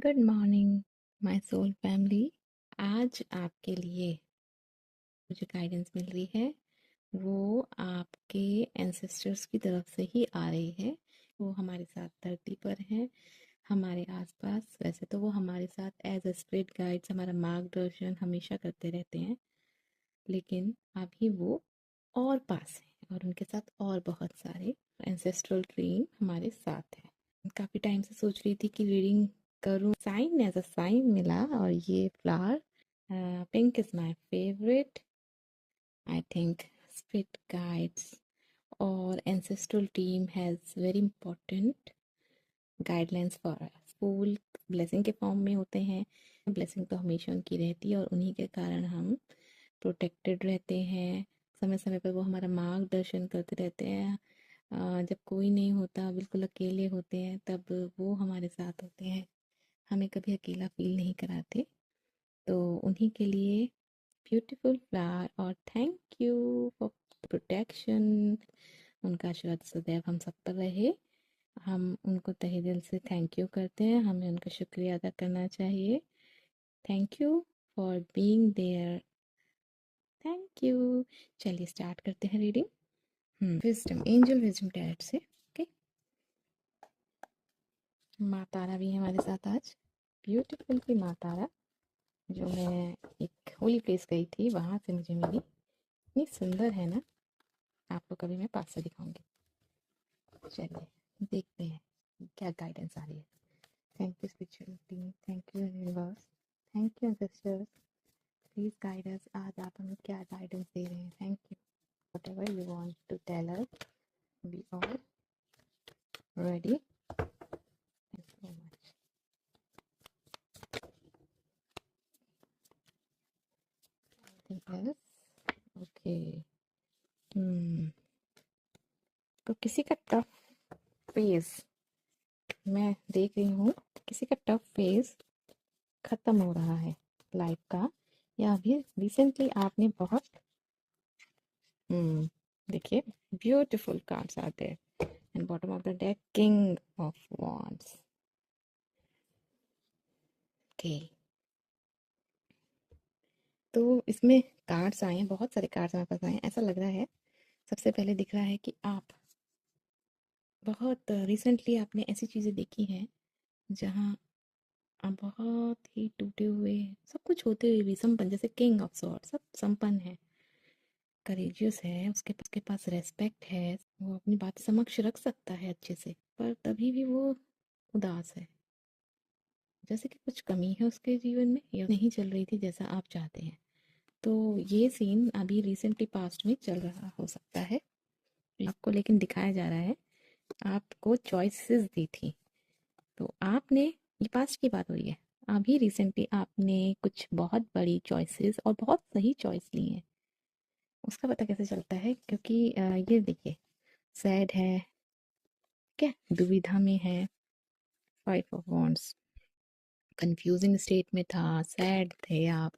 Good morning my soul family. आज आपके लिए जो गाइडेंस मिल रही है वो आपके एंसेस्टर्स की तरफ से ही आ रही है। वो हमारे साथ धरती पर हैं, हमारे आसपास। वैसे तो वो हमारे साथ एज अ स्पिरिट गाइड्स हमारा मार्गदर्शन हमेशा करते रहते हैं, लेकिन अभी वो और पास हैं और उनके साथ और बहुत सारे एंसेस्ट्रल ड्रीम हमारे साथ हैं। काफ़ी टाइम से सोच रही थी कि रीडिंग करूं, साइन एज अ साइन मिला और ये flower pink is my favourite. I think spirit guides और ancestral team has very important guidelines for us. फूल ब्लेसिंग के फॉर्म में होते हैं, ब्लेसिंग तो हमेशा उनकी रहती है और उन्हीं के कारण हम प्रोटेक्टेड रहते हैं। समय समय पर वो हमारा मार्गदर्शन करते रहते हैं। जब कोई नहीं होता, बिल्कुल अकेले होते हैं, तब वो हमारे साथ होते हैं, हमें कभी अकेला फील नहीं कराते। तो उन्हीं के लिए ब्यूटीफुल फ्लावर और थैंक यू फॉर प्रोटेक्शन। उनका आशीर्वाद सदैव हम सब पर रहे। हम उनको तहे दिल से थैंक यू करते हैं, हमें उनका शुक्रिया अदा करना चाहिए। Thank you for being there. Thank you. चलिए स्टार्ट करते हैं reading. Wisdom, angel wisdom tarot से। ओके, माँ तारा भी है हमारे साथ आज। ब्यूटीफुल की माँ तारा जो मैं एक होली प्लेस गई थी वहाँ से मुझे मिली। इतनी सुंदर है ना, आपको कभी मैं पास से दिखाऊंगी। चलिए देखते हैं क्या गाइडेंस आ रही है। Thank you spiritual team, thank you universe, thank you ancestors. Please guide us. आज आप हमें क्या गाइडेंस दे रहे हैं? Thank you. Whatever you want to tell us, we are ready. Thank you so much. Okay. तो किसी का टफ फेज मैं देख रही हूँ, किसी का टफ फेज खत्म हो रहा है लाइफ का, या अभी रिसेंटली आपने बहुत देखिए ब्यूटीफुल कार्ड्स आते हैं and bottom of the deck king of wands. Okay, तो इसमें कार्ड्स आए हैं, बहुत सारे कार्ड्स हमारे पास आए हैं। ऐसा लग रहा है सबसे पहले दिख रहा है कि आप बहुत रिसेंटली आपने ऐसी चीज़ें देखी हैं जहाँ आप बहुत ही टूटे हुए, सब कुछ होते हुए भी संपन्न, जैसे किंग ऑफ सॉर्ड, सब संपन्न है, करेजियस है, उसके पास रेस्पेक्ट है, वो अपनी बात समक्ष रख सकता है अच्छे से, पर तभी भी वो उदास है, जैसे कि कुछ कमी है उसके जीवन में या नहीं चल रही थी जैसा आप चाहते हैं। तो ये सीन अभी रिसेंटली पास्ट में चल रहा हो सकता है आपको, लेकिन दिखाया जा रहा है आपको चॉइसेस दी थी, तो आपने, ये पास्ट की बात हो रही है, अभी रिसेंटली आपने कुछ बहुत बड़ी चॉइसेस और बहुत सही चॉइस ली है। उसका पता कैसे चलता है? क्योंकि ये देखिए, सैड है, क्या दुविधा में है, five of wands, confusing state में था, सैड थे आप,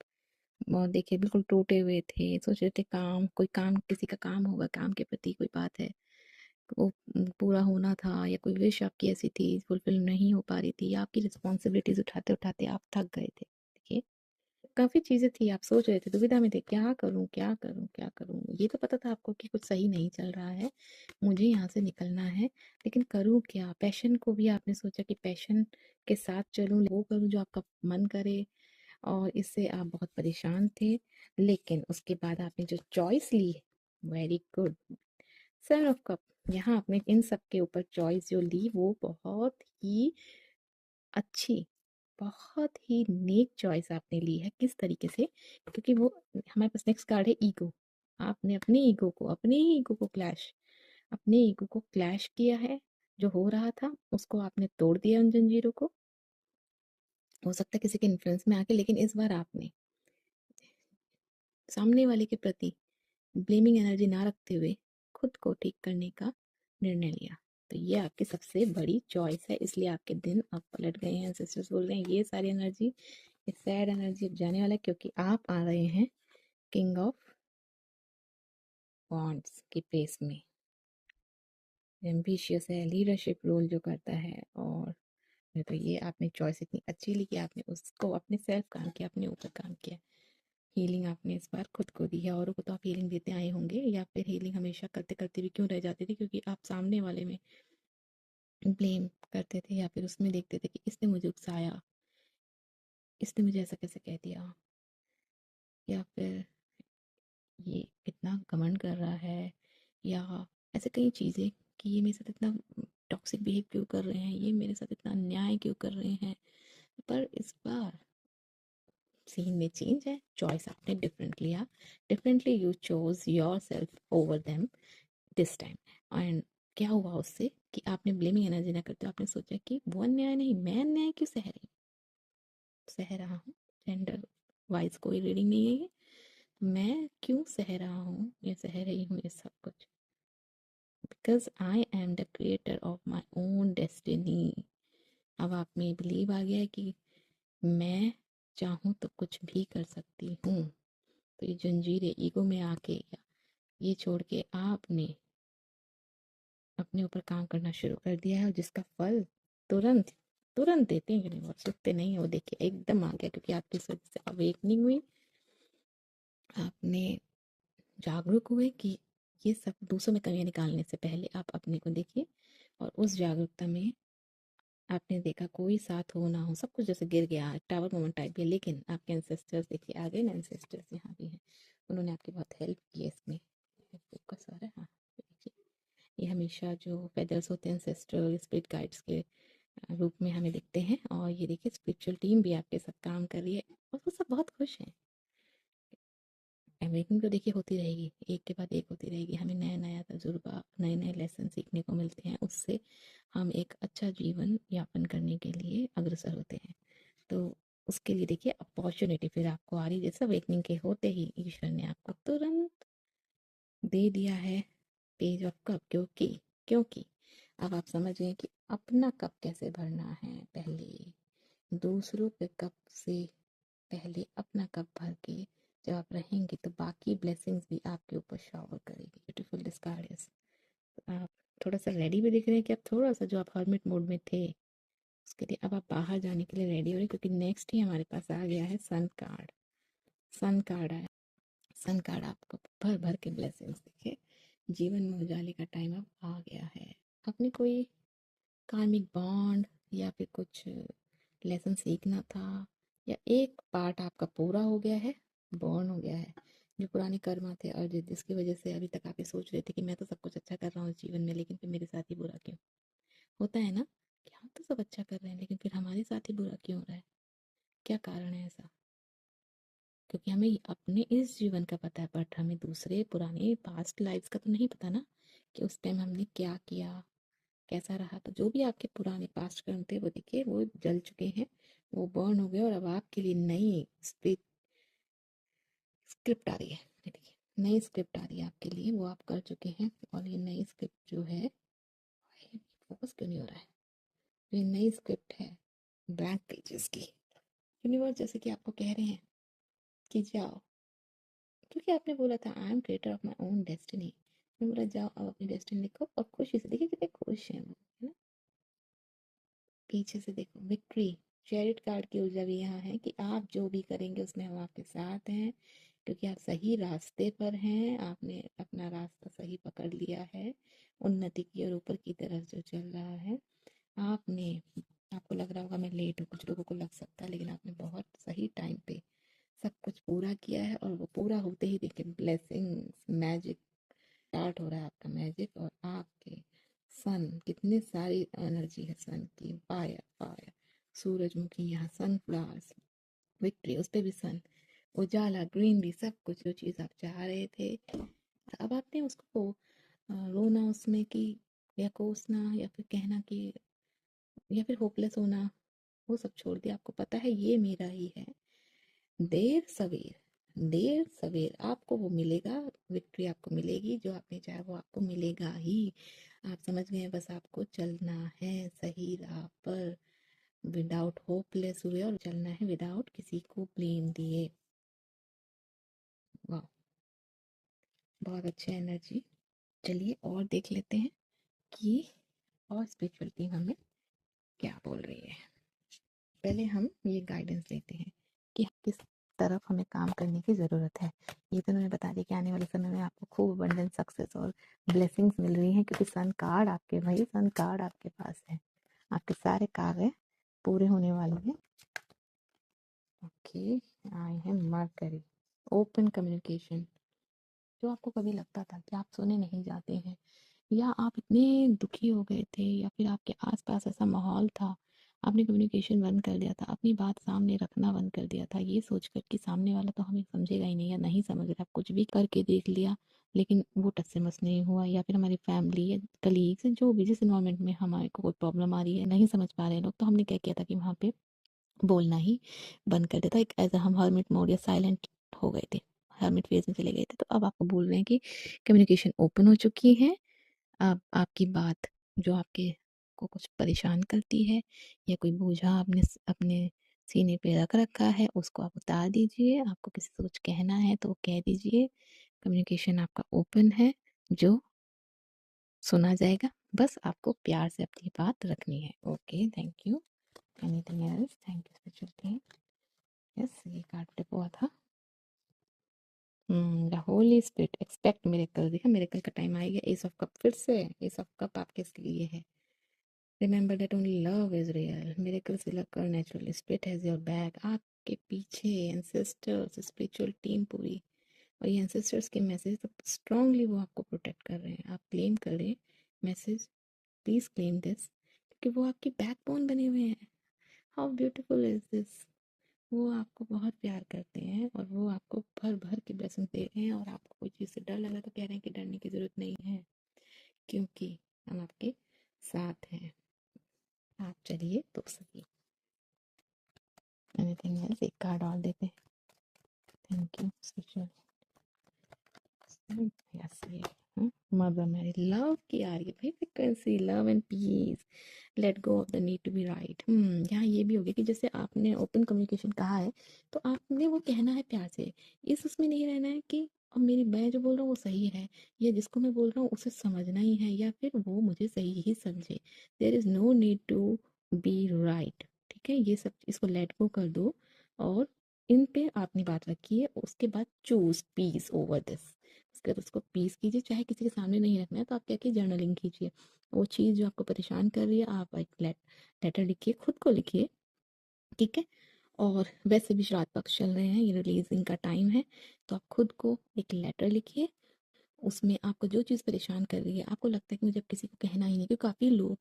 और देखिए बिल्कुल टूटे हुए थे, सोच रहे थे काम, कोई काम, किसी का काम होगा, काम के प्रति कोई बात है, वो पूरा होना था, या कोई विश आपकी ऐसी थी फुलफिल नहीं हो पा रही थी, या आपकी रिस्पॉन्सिबिलिटीज उठाते उठाते आप थक गए थे। देखिए काफ़ी चीज़ें थी, आप सोच रहे थे, दुविधा में थे, क्या करूँ क्या करूँ क्या करूँ। ये तो पता था आपको कि कुछ सही नहीं चल रहा है, मुझे यहाँ से निकलना है, लेकिन करूँ क्या? पैशन को भी आपने सोचा कि पैशन के साथ चलूँ, वो करूँ जो आपका मन करे, और इससे आप बहुत परेशान थे। लेकिन उसके बाद आपने जो चॉइस ली, very good. Seven of cup, यहाँ आपने इन सब के ऊपर चॉइस जो ली वो बहुत ही अच्छी, बहुत ही नेक चॉइस आपने ली है। किस तरीके से? क्योंकि वो हमारे पास नेक्स्ट कार्ड है ईगो। आपने अपने ईगो को, अपने ही ईगो को क्लैश, अपने ईगो को क्लैश किया है, जो हो रहा था उसको आपने तोड़ दिया उन जंजीरों को, हो सकता है किसी के इन्फ्लुएंस में आके, लेकिन इस बार आपने सामने वाले के प्रति ब्लेमिंग एनर्जी ना रखते हुए खुद को ठीक करने का निर्णय लिया। तो ये आपकी सबसे बड़ी चॉइस है, इसलिए आपके दिन अब पलट गए हैं। सिस्टर्स बोल रहे हैं ये सारी एनर्जी, ये सैड एनर्जी अब जाने वाला है, क्योंकि आप आ रहे हैं किंग ऑफ वॉन्ड्स के प्लेस में। एम्बिशियस है, लीडरशिप रोल जो करता है, और तो ये आपने चॉइस इतनी अच्छी ली कि आपने उसको अपने सेल्फ काम किया, अपने ऊपर काम किया। हीलिंग आपने इस बार खुद को दी है। औरों को तो आप हीलिंग देते आए होंगे, या फिर हीलिंग हमेशा करते करते भी क्यों रह जाते थे, क्योंकि आप सामने वाले में ब्लेम करते थे, या फिर उसमें देखते थे कि इसने मुझे उकसाया, इसने मुझे ऐसा कैसे कह दिया, या फिर ये कितना घमंड कर रहा है, या ऐसे कई चीज़ें कि ये मेरे साथ इतना टॉक्सिक बिहेव क्यों कर रहे हैं, ये मेरे साथ इतना अन्याय क्यों कर रहे हैं। पर इस बार सीन में चेंज है, चॉइस आपने डिफरेंट लिया, differently you chose your self over them this time. And क्या हुआ उससे कि आपने ब्लेमिंग एनर्जी ना करते, आपने सोचा कि वो अन्याय नहीं, मैं अन्याय क्यों सह रहा हूँ। जेंडर वाइज कोई रीडिंग नहीं है ये, मैं क्यों सह रहा हूँ या सह रही हूँ ये सब कुछ, because I am the creator of my own destiny. अब आप में बिलीव आ गया है कि मैं चाहूँ तो कुछ भी कर सकती हूँ। तो ये जंजीरें ईगो में आके या ये छोड़ के आपने अपने ऊपर काम करना शुरू कर दिया है, और जिसका फल तुरंत तुरंत देते हैं यूनिवर्स, रुकते नहीं है वो। देखिए एकदम आ गया, क्योंकि आपकी इस वजह से अवेकनिंग हुई, आपने जागरूक हुए कि ये सब दूसरों में कमियां निकालने से पहले आप अपने को देखिए। और उस जागरूकता में आपने देखा कोई साथ हो ना हो, सब कुछ जैसे गिर गया, टावर मोमेंट टाइप है, लेकिन आपके एंसेस्टर्स देखिए आ गए ना, एंसेस्टर्स यहाँ भी हैं, उन्होंने आपकी बहुत हेल्प की है इसमें। फोकस आ रहा है, हाँ देखिए, ये हमेशा जो फेदर्स होते हैं एंसेस्ट्रल स्पिरिट गाइड्स के रूप में हमें दिखते हैं। और ये देखिए स्पिरिचुअल टीम भी आपके साथ काम कर रही है, और वो सब बहुत खुश हैं। अवेकनिंग तो देखिए होती रहेगी, एक के बाद एक होती रहेगी, हमें नया नया तजुर्बा, नए नए लेसन सीखने को मिलते हैं, उससे हम एक अच्छा जीवन यापन करने के लिए अग्रसर होते हैं। तो उसके लिए देखिए अपॉर्चुनिटी फिर आपको आ रही, जैसे अवेकनिंग के होते ही ईश्वर ने आपको तुरंत दे दिया है पेज ऑफ कप। क्योंकि क्योंकि अब आप समझ गए कि अपना कप कैसे भरना है। पहले दूसरों के कप से पहले अपना कप भर के जब आप रहेंगे, तो बाकी ब्लेसिंग्स भी आपके ऊपर शावर करेगी। ब्यूटीफुल डिस्कार्डियस, आप थोड़ा सा रेडी भी दिख रहे हैं कि आप थोड़ा सा जो आप हर्मिट मोड में थे, उसके लिए अब आप बाहर जाने के लिए रेडी हो रहे हैं, क्योंकि नेक्स्ट ही हमारे पास आ गया है सन कार्ड। सन कार्ड आया, सन कार्ड आपको भर भर के ब्लेसिंग्स दिखे। जीवन में उजाले का टाइम अब आ गया है। अपने कोई कार्मिक बॉन्ड या फिर कुछ लेसन सीखना था, या एक पार्ट आपका पूरा हो गया है, बॉर्न हो गया है, जो पुराने कर्मा थे और जिसकी वजह से अभी तक आप ये सोच रहे थे कि मैं तो सब कुछ अच्छा कर रहा हूँ इस जीवन में, लेकिन फिर मेरे साथ ही बुरा क्यों होता है ना, कि हम तो सब अच्छा कर रहे हैं लेकिन फिर हमारे साथ ही बुरा क्यों हो रहा है, क्या कारण है ऐसा। क्योंकि हमें अपने इस जीवन का पता है, बट हमें दूसरे पुराने पास्ट लाइफ्स का तो नहीं पता ना, कि उस टाइम हमने क्या किया, कैसा रहा। तो जो भी आपके पुराने पास्ट कर्म थे वो देखिए वो जल चुके हैं, वो बर्न हो गए, और अब आपके लिए नई स्क्रिप्ट आ रही है। ये देखिए नई स्क्रिप्ट आ रही है आपके लिए, वो आप कर चुके हैं। और ये नई स्क्रिप्ट जो है, फोकस क्यों नहीं हो रहा है, ये नई स्क्रिप्ट है ब्लैंक पेजेस की। यूनिवर्स जैसे कि आपको कह रहे हैं कि जाओ, क्योंकि आपने बोला था I am creator of my own destiny, बोला जाओ अब अपनी डेस्टिनी लिखो। और खुशी से देखिए कितने खुश हैं वो, है ना। पीछे से देखो विक्ट्री, चैरिट कार्ड की ऊर्जा भी यहाँ है कि आप जो भी करेंगे उसमें हम आपके साथ हैं, क्योंकि आप सही रास्ते पर हैं, आपने अपना रास्ता सही पकड़ लिया है, उन्नति की और ऊपर की तरफ जो चल रहा है। आपने, आपको लग रहा होगा मैं लेट हूँ, कुछ लोगों को लग सकता है, लेकिन आपने बहुत सही टाइम पे सब कुछ पूरा किया है। और वो पूरा होते ही देखिए ब्लेसिंग्स, मैजिक स्टार्ट हो रहा है, आपका मैजिक। और आपके सन, कितने सारी एनर्जी है सन की, फायर फायर, सूरजमुखी, यहाँ सनफ्लावर्स, विक्ट्री, उस पे भी सन, उजाला, ग्रीनरी, सब कुछ जो चीज़ आप चाह रहे थे, अब आपने उसको रोना उसमें कि, या कोसना, या फिर कहना कि, या फिर होपलेस होना, वो सब छोड़ दिया। आपको पता है ये मेरा ही है, देर सवेर, देर सवेर आपको वो मिलेगा, विक्ट्री आपको मिलेगी, जो आपने चाहा वो आपको मिलेगा ही। आप समझ गए हैं, बस आपको चलना है सही राह पर, विदाउट होपलेस हुए, और चलना है विदाउट किसी को ब्लेम दिए। वाह, बहुत अच्छी एनर्जी। चलिए और देख लेते हैं कि और स्पिरिचुअल टीम हमें क्या बोल रही है। पहले हम ये गाइडेंस लेते हैं कि किस तरफ हमें काम करने की ज़रूरत है। ये तो उन्होंने बता दिया कि आने वाले समय में आपको खूब अबंडेंस, सक्सेस और ब्लेसिंग्स मिल रही हैं, क्योंकि सन कार्ड आपके, भाई सन कार्ड आपके पास है। आपके सारे कार्य पूरे होने वाले हैं। Okay, I am mercury, open communication. जो आपको कभी लगता था कि आप सुने नहीं जाते हैं, या आप इतने दुखी हो गए थे, या फिर आपके आसपास ऐसा माहौल था, आपने कम्युनिकेशन बंद कर दिया था, अपनी बात सामने रखना बंद कर दिया था, ये सोचकर कि सामने वाला तो हमें समझेगा ही नहीं या नहीं समझ रहा, कुछ भी करके देख लिया लेकिन वो टस से मस नहीं हुआ, या फिर हमारी फैमिली या कलीग्स जो भी जिस इन्वायरमेंट में हमारे को कोई प्रॉब्लम आ रही है, नहीं समझ पा रहे हैं लोग, तो हमने क्या किया था कि वहाँ पे बोलना ही बंद कर देता, एक एज हम हर्मिट मोड या साइलेंट हो गए थे, हर्मिट फेज में चले गए थे। तो अब आपको बोल रहे हैं कि कम्युनिकेशन ओपन हो चुकी है। अब आपकी बात जो आपके को कुछ परेशान करती है, या कोई बोझा आपने अपने सीने पे रख रखा है, उसको आप उतार दीजिए। आपको किसी से कुछ कहना है तो कह दीजिए। कम्युनिकेशन आपका ओपन है, जो सुना जाएगा। बस आपको प्यार से अपनी बात रखनी है। Okay, thank you. Anything else? Thank you spiritual team. Yes, ये कार्ड टिप हुआ था। The Holi spirit expect miracle. देखा, मिरेकल का टाइम आ गया। एस ऑफ कप, फिर से एस ऑफ कप आपके लिए है। Remember that only love is real, miracles will occur naturally, spirit has your back. आपके पीछे एंसेस्टर्स, स्पिरिचुअल टीम पूरी, और ये एंसेस्टर्स के मैसेज तो स्ट्रांगली वो आपको प्रोटेक्ट कर रहे हैं। आप क्लेम कर रहे हैं मैसेज, प्लीज क्लेम दिस, क्योंकि वो आपकी बैकबोन बने हुए हैं। How beautiful is this. वो आपको बहुत प्यार करते हैं, और वो आपको भर भर के ब्लेसिंग दे रहे हैं, और आपको कोई चीज़ से डर लग रहा है तो कह रहे हैं कि डरने की ज़रूरत नहीं है, क्योंकि हम आपके साथ हैं। आप चलिए तो सही। Anything else? एक कार्ड और देते हैं। Thank you spiritual. यस, ये मदर मैरी, लव की आ रही है भाई frequency, love and peace, let go of the need to be right. यहाँ ये भी हो गया कि जैसे आपने ओपन कम्युनिकेशन कहा है, तो आपने वो कहना है प्यार से। इस उसमें नहीं रहना है कि अब मेरी मैं जो बोल रहा हूँ वो सही है, या जिसको मैं बोल रहा हूँ उसे समझना ही है, या फिर वो मुझे सही ही समझे। There is no need to be right. ठीक है, ये सब इसको लेट गो कर दो, और इन पे आपने बात रखी है। उसके बाद चूज पीस ओवर दिस। उसके बाद उसको पीस कीजिए, चाहे किसी के सामने नहीं रखना है तो आप क्या कीजिए, जर्नलिंग कीजिए। वो चीज़ जो आपको परेशान कर रही है, आप एक लेटर लिखिए, खुद को लिखिए। ठीक है, और वैसे भी श्राद्ध पक्ष चल रहे हैं, ये रिलीजिंग का टाइम है, तो आप खुद को एक लेटर लिखिए। उसमें आपको जो चीज़ परेशान कर रही है, आपको लगता है कि मुझे अब किसी को कहना ही नहीं, क्योंकि काफ़ी लोग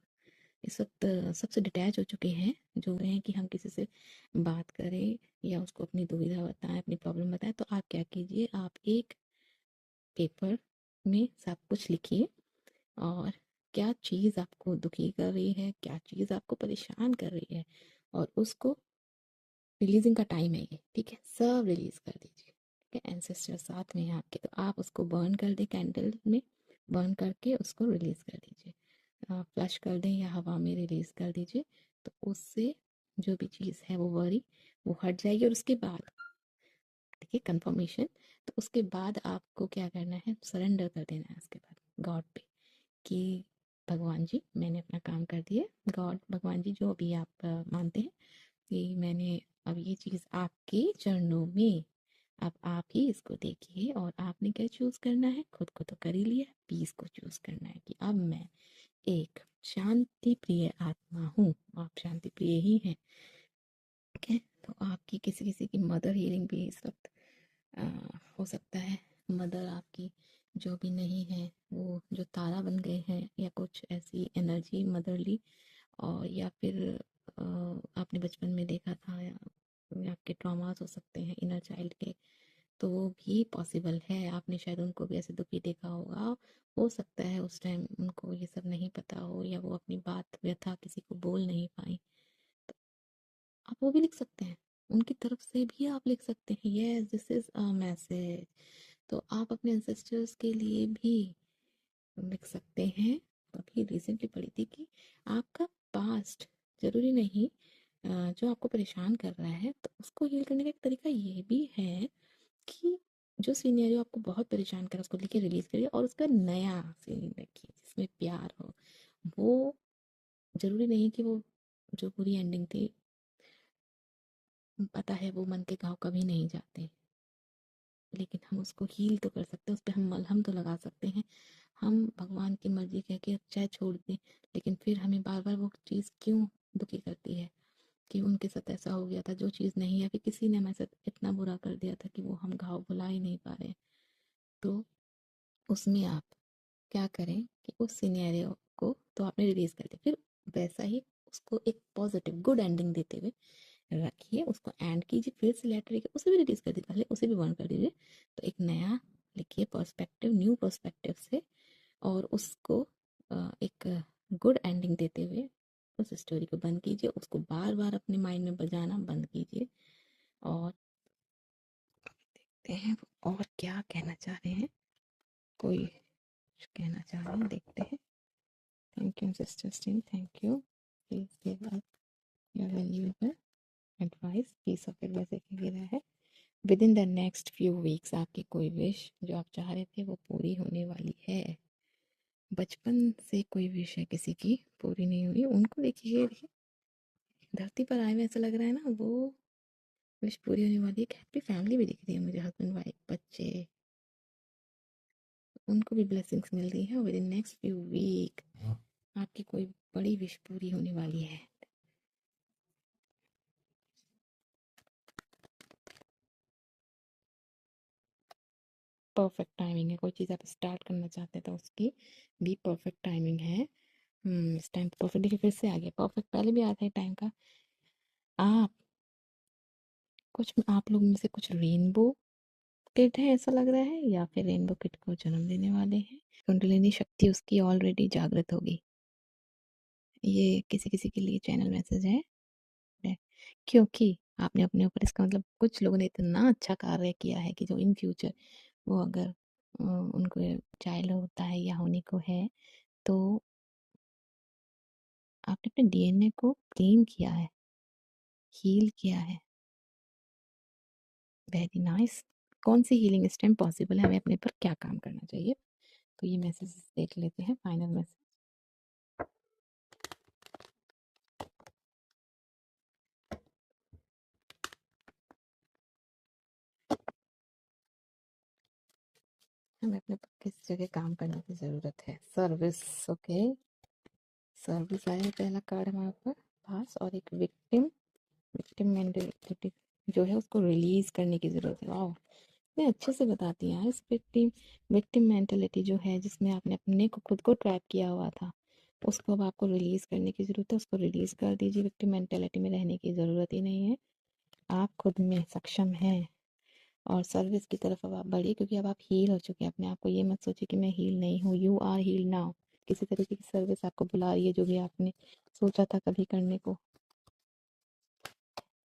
इस वक्त सबसे डिटैच हो चुके हैं, जो रहे हैं कि हम किसी से बात करें या उसको अपनी दुविधा बताएं, अपनी प्रॉब्लम बताएं। तो आप क्या कीजिए, आप एक पेपर में सब कुछ लिखिए, और क्या चीज़ आपको दुखी कर रही है, क्या चीज़ आपको परेशान कर रही है, और उसको, रिलीजिंग का टाइम है ये, ठीक है, सब रिलीज कर दीजिए। ठीक है, एंसेस्टर साथ में है आपके, तो आप उसको बर्न कर दें, कैंडल में बर्न करके उसको रिलीज कर दीजिए। फ्लश कर दें या हवा में रिलीज कर दीजिए, तो उससे जो भी चीज़ है वो वरी वो हट जाएगी। और उसके बाद देखिए कंफर्मेशन, तो उसके बाद आपको क्या करना है, सरेंडर कर देना है उसके बाद गॉड पे, कि भगवान जी मैंने अपना काम कर दिया। गॉड, भगवान जी जो भी आप मानते हैं, कि मैंने अब ये चीज़ आपके चरणों में, अब आप ही इसको देखिए। और आपने क्या चूज़ करना है, खुद को तो कर ही लिया, पीस को चूज़ करना है, कि अब मैं एक शांति प्रिय आत्मा हूँ। आप शांति प्रिय ही हैं। ठीक है, तो आपकी किसी किसी की मदर हीलिंग भी इस वक्त अ, हो सकता है। मदर आपकी जो भी नहीं है, वो जो तारा बन गए हैं, या कुछ ऐसी एनर्जी मदरली, और या फिर आपने बचपन में देखा था, या आपके ट्रॉमास हो सकते हैं इनर चाइल्ड के, तो वो भी पॉसिबल है। आपने शायद उनको भी ऐसे दुखी देखा होगा। हो सकता है उस टाइम उनको ये सब नहीं पता हो, या वो अपनी बात व्यथा किसी को बोल नहीं पाई, तो आप वो भी लिख सकते हैं। उनकी तरफ से भी आप लिख सकते हैं, yes this is a message. तो आप अपने एंसेस्टर्स के लिए भी लिख सकते हैं। अभी रिसेंटली पढ़ी थी कि आपका पास्ट जरूरी नहीं जो आपको परेशान कर रहा है, तो उसको हील करने का एक तरीका ये भी है कि जो सिनेरियो आपको बहुत परेशान कर, उसको लिखे रिलीज करिए, और उसका नया सीन रखिए जिसमें प्यार हो। वो जरूरी नहीं कि वो जो बुरी एंडिंग थी, पता है वो मन के घाव कभी नहीं जाते, लेकिन हम उसको हील तो कर सकते हैं, उस पे हम मलहम तो लगा सकते हैं। हम भगवान की मर्जी कह के चाहे छोड़ दें, लेकिन फिर हमें बार बार वो चीज़ क्यों दुखी करती है कि उनके साथ ऐसा हो गया था, जो चीज़ नहीं है, फिर किसी ने हमारे साथ इतना बुरा कर दिया था कि वो हम घाव भुला ही नहीं पा रहे। तो उसमें आप क्या करें कि उस सिनेरियो को तो आपने रिलीज कर दिया, फिर वैसा ही उसको एक पॉजिटिव गुड एंडिंग देते हुए रखिए, उसको एंड कीजिए, फिर से लेटर लिखिए, उसे भी रिलीज कर दीजिए, पहले उसे भी बंद कर दीजिए। तो एक नया लिखिए पर्सपेक्टिव, न्यू पर्सपेक्टिव से, और उसको एक गुड एंडिंग देते हुए उस स्टोरी को बंद कीजिए, उसको बार बार अपने माइंड में बजाना बंद कीजिए। और देखते हैं वो और क्या कहना चाह रहे हैं, कोई कहना चाह रहे हैं, देखते हैं। थैंक यू सिस्टर स्टीन, thank you, please give us your valuable advice, piece of advice गिरा है। Within the next few weeks आपकी कोई विश जो आप चाह रहे थे वो पूरी होने वाली है। बचपन से कोई विश है किसी की पूरी नहीं हुई, उनको देखिए, धरती पर आए हुए ऐसा लग रहा है ना, वो विश पूरी होने वाली है। एक हैप्पी फैमिली भी दिख रही है मुझे, हस्बैंड वाइफ बच्चे, उनको भी ब्लेसिंग्स मिल रही है। Within next few week आपकी कोई बड़ी विश पूरी होने वाली है। परफेक्ट टाइमिंग है, कोई चीज़ आप स्टार्ट करना चाहते हैं तो उसकी भी परफेक्ट टाइमिंग है। इस टाइम परफेक्ट, देखिए फिर से आ गया परफेक्ट, पहले भी आता है टाइम का। आप कुछ, आप लोग में से कुछ रेनबो किड है ऐसा लग रहा है, या फिर रेनबो किड को जन्म देने वाले हैं। कुंडलिनी शक्ति उसकी ऑलरेडी जागृत होगी। ये किसी किसी के लिए चैनल मैसेज है, क्योंकि आपने अपने ऊपर, इसका मतलब कुछ लोगों ने इतना अच्छा कार्य किया है कि जो इन फ्यूचर वो अगर उनको चाइल्ड होता है या होने को है, तो आपने अपने डीएनए को क्लीन किया है, हील किया है। Very nice. कौन सी हीलिंग इस टाइम पॉसिबल है, हमें अपने पर क्या काम करना चाहिए, तो ये मैसेज देख लेते हैं, फाइनल मैसेज। हमें अपने पर किस जगह काम करने की ज़रूरत है। सर्विस, ओके, सर्विस आया है पहला कार्ड हमारे पास, और एक विक्टिम, विक्टिम मेंटेलिटी जो है उसको रिलीज करने की ज़रूरत है। वाह, मैं अच्छे से बताती हैं इस विक्टिम, विक्टिम मेंटेलिटी जो है जिसमें आपने अपने को खुद को ट्रैप किया हुआ था, उसको अब आपको रिलीज करने की ज़रूरत है। उसको रिलीज कर दीजिए, विक्टिम मेंटेलिटी में रहने की ज़रूरत ही नहीं है, आप खुद में सक्षम हैं, और सर्विस की तरफ अब आप बढ़िए, क्योंकि अब आप हील हो चुके हैं। अपने आप को ये मत सोचिए कि मैं हील नहीं हूँ, यू आर हील नाउ। किसी तरीके की सर्विस आपको बुला रही है, जो भी आपने सोचा था कभी करने को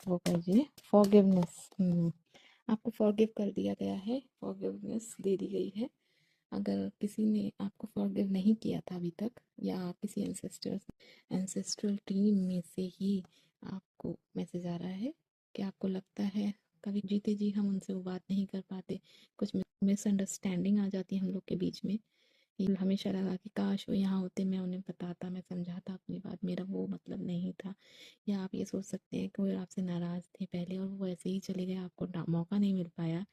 वो कीजिए। फॉरगिवनेस, आपको फॉरगिव कर दिया गया है, फॉरगिवनेस दे दी गई है। अगर किसी ने आपको फॉरगिव नहीं किया था अभी तक, या किसी एंसेस्ट्रल टीम में से ही आपको मैसेज आ रहा है कि आपको लगता है कभी जीते जी हम उनसे वो बात नहीं कर पाते, कुछ मिसअंडरस्टैंडिंग आ जाती है हम लोग के बीच में। ये हमेशा लगा कि काश वो यहाँ होते, मैं उन्हें बताता, मैं समझाता अपनी बात, मेरा वो मतलब नहीं था। या आप ये सोच सकते हैं कि वो आपसे नाराज़ थे पहले और वो ऐसे ही चले गए, आपको मौका नहीं मिल पाया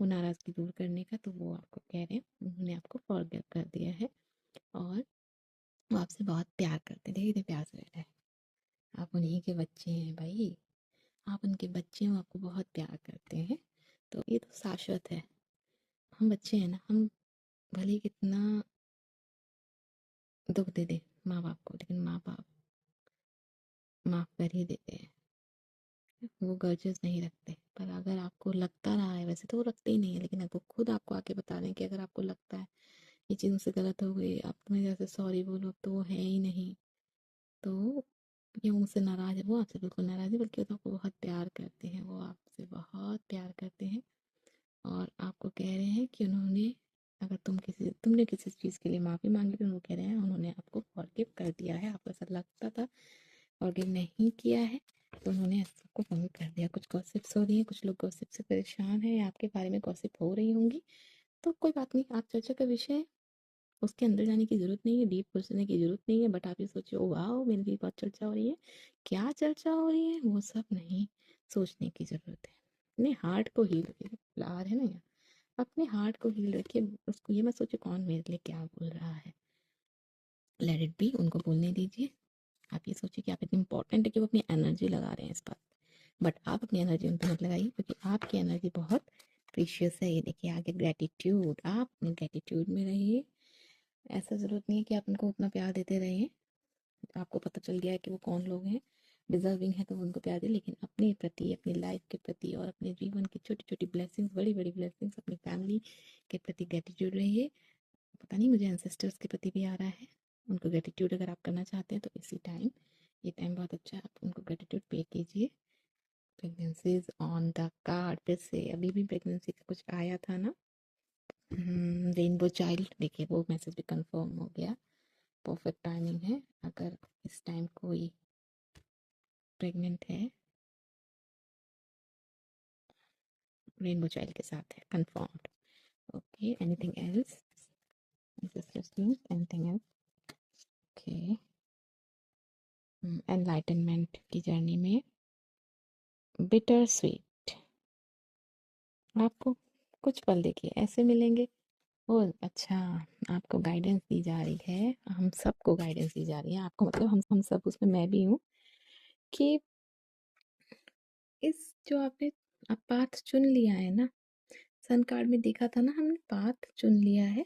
वो नाराज़गी दूर करने का, तो वो आपको कह रहे हैं उन्होंने आपको फॉरगिव कर दिया है, और वो आपसे बहुत प्यार करते हैं। धीरे धीरे प्यार से रहना है, आप उन्हीं के बच्चे हैं भाई, आप उनके बच्चे हो, आपको बहुत प्यार करते हैं। तो ये तो शाश्वत है, हम बच्चे हैं ना, हम भले ही कितना दुख दे दे माँ बाप को, लेकिन माँ बाप माफ़ कर ही देते हैं, वो ग्रजेस नहीं रखते। पर अगर आपको लगता रहा है, वैसे तो वो रखते ही नहीं है, लेकिन अगर वो खुद आपको आके बता दें कि अगर आपको लगता है ये चीज़ मुझसे गलत हो गई, अब तुम्हें जैसे सॉरी बोलो, अब तो वो है ही नहीं, तो ये मुझसे नाराज़ है, वो आपसे बिल्कुल नाराज़ है, बल्कि वो तो आपको बहुत प्यार करते हैं, वो आपसे बहुत प्यार करते हैं। और आपको कह रहे हैं कि उन्होंने, अगर तुमने किसी चीज़ के लिए माफ़ी मांगी, तो वो कह रहे हैं उन्होंने आपको फॉरगिव कर दिया है। आपको ऐसा लगता था फॉरगिव नहीं किया है, तो उन्होंने सबको कमी कर दिया। कुछ गॉसिप्स हो रही हैं, कुछ लोग गॉसिप से परेशान हैं, आपके बारे में गॉसिप हो रही होंगी, तो कोई बात नहीं, आप चर्चा का विषय उसके अंदर जाने की ज़रूरत नहीं है, डीप सोचने की ज़रूरत नहीं है, बट आप ये सोचिए ओ वाओ मेरी भी बहुत चर्चा हो रही है, क्या चर्चा हो रही है, वो सब नहीं, सोचने की ज़रूरत है। अपने हार्ट को हील रखिए, फ्लावर है ना यहाँ, अपने हार्ट को हील रखिए, उसको ये मत सोचिए कौन मेरे लिए क्या बोल रहा है, लेट इट बी, उनको बोलने दीजिए। आप ये सोचिए कि आप इतने इंपॉर्टेंट है कि वो अपनी एनर्जी लगा रहे हैं इस बात, बट आप अपनी एनर्जी उन पर मत लगाइए क्योंकि आपकी एनर्जी बहुत प्रीशियस है। ये देखिए आगे ग्रेटिट्यूड, आप अपने ग्रेटिट्यूड में रहिए। ऐसा ज़रूरत नहीं है कि आप उनको उतना प्यार देते रहिए, आपको पता चल गया है कि वो कौन लोग हैं, डिजर्विंग है तो उनको प्यार दें, लेकिन अपने प्रति, अपनी लाइफ के प्रति और अपने जीवन की छोटी छोटी ब्लेसिंग्स, बड़ी बड़ी ब्लेसिंग्स, अपनी फैमिली के प्रति ग्रेटिट्यूड रहिए। पता नहीं मुझे एंसेस्टर्स के प्रति भी आ रहा है, उनको ग्रेटिट्यूड अगर आप करना चाहते हैं तो इसी टाइम, ये टाइम बहुत अच्छा है, आप उनको ग्रेटिट्यूड पे कीजिए। प्रेगनेंसीज ऑन द कार्ड, फिर से अभी भी प्रेगनेंसी का कुछ आया था ना, रेनबो चाइल्ड, देखिए वो मैसेज भी कंफर्म हो गया, परफेक्ट टाइमिंग है। अगर इस टाइम कोई प्रेग्नेंट है, रेनबो चाइल्ड के साथ है, confirmed. Okay, anything else, anything else? Okay, enlightenment की जर्नी में बिटर स्वीट, आपको कुछ पल देखिए ऐसे मिलेंगे। ओ अच्छा, आपको गाइडेंस दी जा रही है, हम सबको गाइडेंस दी जा रही है, आपको मतलब हम सब, उसमें मैं भी हूँ, कि इस जो आपने आप पाथ चुन लिया है ना, सन कार्ड में देखा था ना हमने, पाथ चुन लिया है,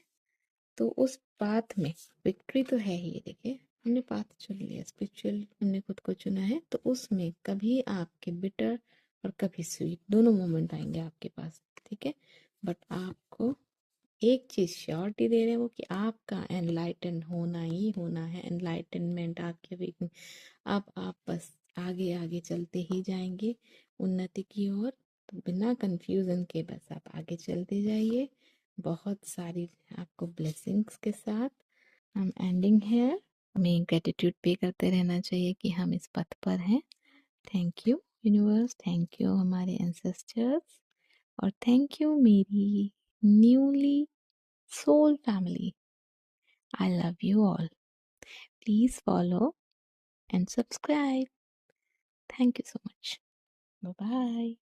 तो उस पाथ में विक्ट्री तो है ही। ये देखिए हमने पाथ चुन लिया, स्पिरिचुअल हमने खुद को चुना है, तो उसमें कभी आपके बिटर और कभी स्वीट दोनों मोमेंट आएंगे आपके पास, ठीक है। बट आपको एक चीज़ श्योरिटी दे रहे हैं वो, कि आपका एनलाइटन होना ही होना है, एनलाइटनमेंट आपकी अवेकनिंग। अब आप बस आगे आगे चलते ही जाएंगे उन्नति की ओर, तो बिना कंफ्यूजन के बस आप आगे चलते जाइए, बहुत सारी आपको ब्लेसिंग्स के साथ। हम एंडिंग है, हमें ग्रेटिट्यूड पे करते रहना चाहिए कि हम इस पथ पर हैं। Thank you universe, thank you हमारे एंसेस्टर्स, और थैंक यू मेरी newly soul family. I love you all. Please follow and subscribe. Thank you so much. Bye bye.